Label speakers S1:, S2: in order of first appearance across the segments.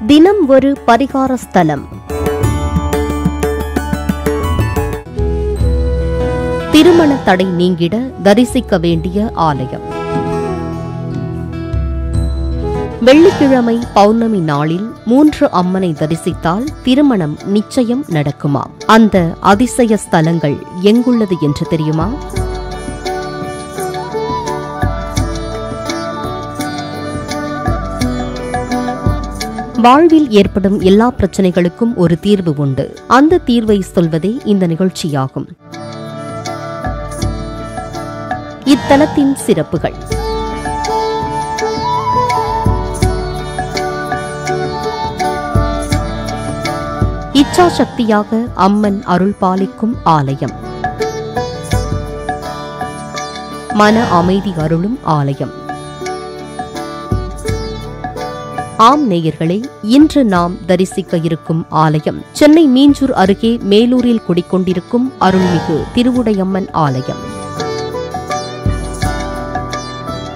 S1: தினம் ஒரு பரிகார ஸ்தலம். திருமண தடை நீங்கிட தரிசிக்க வேண்டிய ஆலயம். வெள்ளிக்கிழமை பௌர்ணமி நாளில் 3 அம்மனை தரிசித்தால் திருமணம் நிச்சயம் நடக்குமாம். அந்த அதிசய ஸ்தலங்கள் எங்குள்ளது என்று தெரியுமா? வாழ்வில் ஏற்படும் எல்லா பிரச்சனைகளுக்கும் ஒரு தீர்வு உண்டு. அந்த தீர்வை சொல்வதே இந்த நிகழ்ச்சியாகும். இத்தலத்தின் சிறப்புகள். இச்சா சக்தியாக அம்மன் அருள் பாலிக்கும் ஆலயம். மன அமைதி அருளும் ஆலயம். ஆம் நேயர்களே, இன்று நாம் தரிசிக்க இருக்கும் ஆலயம் சென்னை மீஞ்சூர் அருகே மேலூரில் குடிக்கொண்டிருக்கும் அருள்மிகு திருவுடையம்மன் ஆலயம்.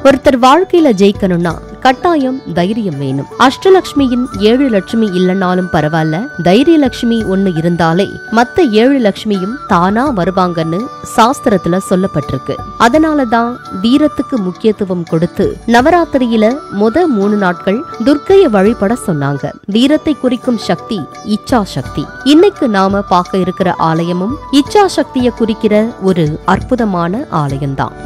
S1: ஒருத்தர் வாழ்க்கையில ஜெயிக்கணும்னா கட்டாயம் தைரியம் வேணும். அஷ்டலட்சுமியின் 7 லட்சுமி இல்லைனாலும் பரவாயில்ல, தைரியலட்சுமி ஒன்னு இருந்தாலே மத்த 7 லட்சுமியும் தானா வருவாங்கன்னு சாஸ்திரத்துல சொல்லப்பட்டிருக்கு. அதனாலதான் வீரத்துக்கு முக்கியத்துவம் கொடுத்து நவராத்திரியில 3 நாட்கள் துர்க்கையை வழிபட சொன்னாங்க. வீரத்தை குறிக்கும் சக்தி இச்சா சக்தி. இன்னைக்கு நாம பார்க்க இருக்கிற ஆலயமும் இச்சா சக்தியை குறிக்கிற ஒரு அற்புதமான ஆலயம்தான்.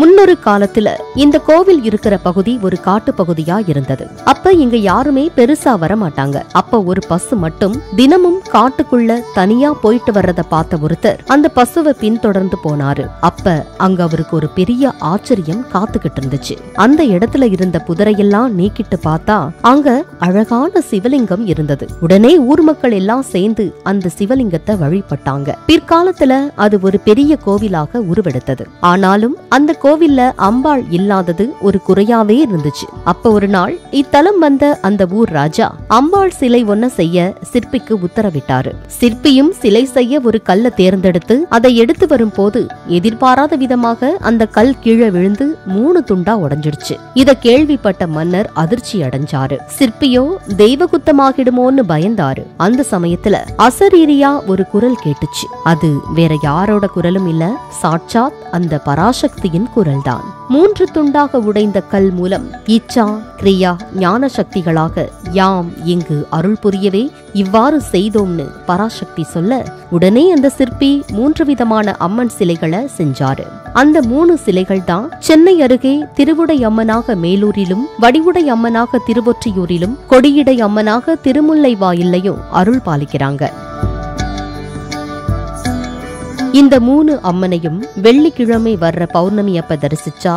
S1: முன்னொரு காலத்துல இந்த கோவில் இருக்கிற பகுதி ஒரு காட்டு பகுதியா இருந்தது. அப்ப இங்க யாருமே பெருசா வர மாட்டாங்க. அப்ப ஒரு பசு மட்டும் தினமும் காட்டுக்குள்ள தனியா போயிட்டு வர்றத பார்த்த ஒருத்தர் அந்த பசுவை பின்தொடர்ந்து போனாரு. அப்ப அங்க அவருக்கு ஒரு பெரிய ஆச்சரியம் காத்துக்கிட்டு இருந்துச்சு. அந்த இடத்துல இருந்த புதரையெல்லாம் நீக்கிட்டு பார்த்தா அங்க அழகான சிவலிங்கம் இருந்தது. உடனே ஊர் மக்கள் எல்லாம் சேர்ந்து அந்த சிவலிங்கத்தை வழிபட்டாங்க. பிற்காலத்துல அது ஒரு பெரிய கோவிலாக உருவெடுத்தது. ஆனாலும் அந்த கோவில்ல அம்பாள் இல்லாதது ஒரு குறையாவே இருந்துச்சு. அப்ப ஒரு நாள் இத்தலம் வந்த அந்த ஊர் ராஜா அம்பாள் சிலை ஒன்ன செய்ய சிற்பிக்கு உத்தரவிட்டாரு. சிற்பியும் சிலை செய்ய ஒரு கல்லை தேர்ந்தெடுத்து அதை எடுத்து வரும் போது எதிர்பாராத விதமாக அந்த கல் கீழே விழுந்து 3 துண்டா உடைஞ்சிடுச்சு. இத கேள்விப்பட்ட மன்னர் அதிர்ச்சி அடைஞ்சாரு. சிற்பியோ தெய்வ குத்தமாகிடுமோன்னு பயந்தாரு. அந்த சமயத்துல அசரீரியா ஒரு குரல் கேட்டுச்சு. அது வேற யாரோட குரலும் இல்ல, சாட்சாத் அந்த பராசக்தியின் குரல்தான். 3 துண்டாக உடைந்த கல் மூலம் இச்சா கிரியா ஞான சக்திகளாக யாம் இங்கு அருள் புரியவே இவ்வாறு செய்தோம்னு பராசக்தி சொல்ல, உடனே அந்த சிற்பி 3 விதமான அம்மன் சிலைகளை செஞ்சாரு. அந்த 3 சிலைகள் தான் சென்னை அருகே திருவுடை அம்மனாக மேலூரிலும், வடிவுடை அம்மனாக திருவொற்றியூரிலும், கொடியிடை அம்மனாக திருமுல்லை வாயிலையும் அருள் பாலிக்கிறாங்க. இந்த 3 அம்மனையும் வெள்ளிக்கிழமை வர்ற பௌர்ணமி அப்ப தரிசிச்சா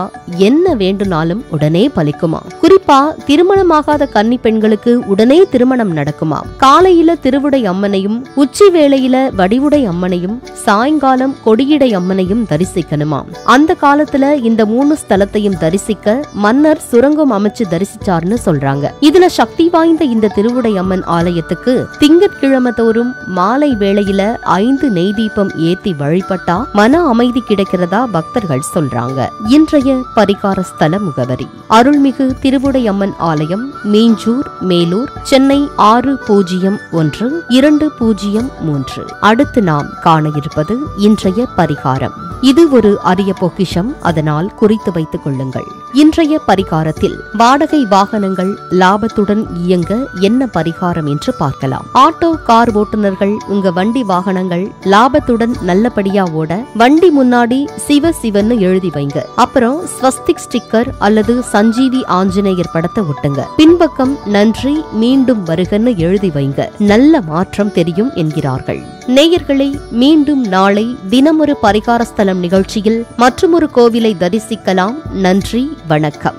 S1: என்ன வேண்டுனாலும் உடனே பலிக்குமா. குறிப்பா திருமணமாகாத கன்னி பெண்களுக்கு உடனே திருமணம் நடக்குமா. காலையில திருவுடை அம்மனையும், உச்சி வேளையில வடிவுடை அம்மனையும், சாயங்காலம் கொடியிடை அம்மனையும் தரிசிக்கணுமா. அந்த காலத்துல இந்த 3 ஸ்தலத்தையும் தரிசிக்க மன்னர் சுரங்கம் அமைச்சு தரிசிச்சார்னு சொல்றாங்க. இதுல சக்தி வாய்ந்த இந்த திருவுடை அம்மன் ஆலயத்துக்கு திங்கட்கிழமை தோறும் மாலை வேளையில 5 நெய் தீபம் ஏத்தி வழிபட்டா மன அமைதி கிடைக்கிறதா பக்தர்கள் சொல்றாங்க. இன்றைய பரிகார ஸ்தல முகவரி: அருள்மிகு திருவுடையம்மன் ஆலயம், மீஞ்சூர், மேலூர், சென்னை 601203. அடுத்து நாம் காண இருப்பது இன்றைய பரிகாரம். இது ஒரு அரிய பொக்கிஷம், அதனால் குறித்து வைத்துக் கொள்ளுங்கள். இன்றைய பரிகாரத்தில் வாடகை வாகனங்கள் லாபத்துடன் இயங்க என்ன பரிகாரம் என்று பார்க்கலாம். ஆட்டோ, கார் ஓட்டுநர்கள் உங்க வண்டி வாகனங்கள் லாபத்துடன் நல்லபடியா ஓட வண்டி முன்னாடி சிவ சிவன்னு எழுதி வைங்க. அப்புறம் ஸ்வஸ்திக் ஸ்டிக்கர் அல்லது சஞ்சீவி ஆஞ்சநேயர் படத்தை ஒட்டுங்க. பின்பக்கம் நன்றி, மீண்டும் வருகன்னு எழுதி வைங்க. நல்ல மாற்றம் தெரியும் என்கிறார்கள். நேயர்களை, மீண்டும் நாளை தினமொரு பரிகார ஸ்தலம் நிகழ்ச்சியில் மற்றொரு கோவிலை தரிசிக்கலாம். நன்றி, வணக்கம்.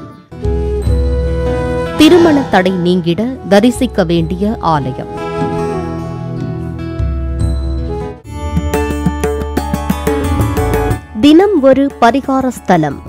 S1: திருமண தடை நீங்கிட தரிசிக்க வேண்டிய ஆலயம். தினம் ஒரு பரிகார ஸ்தலம்.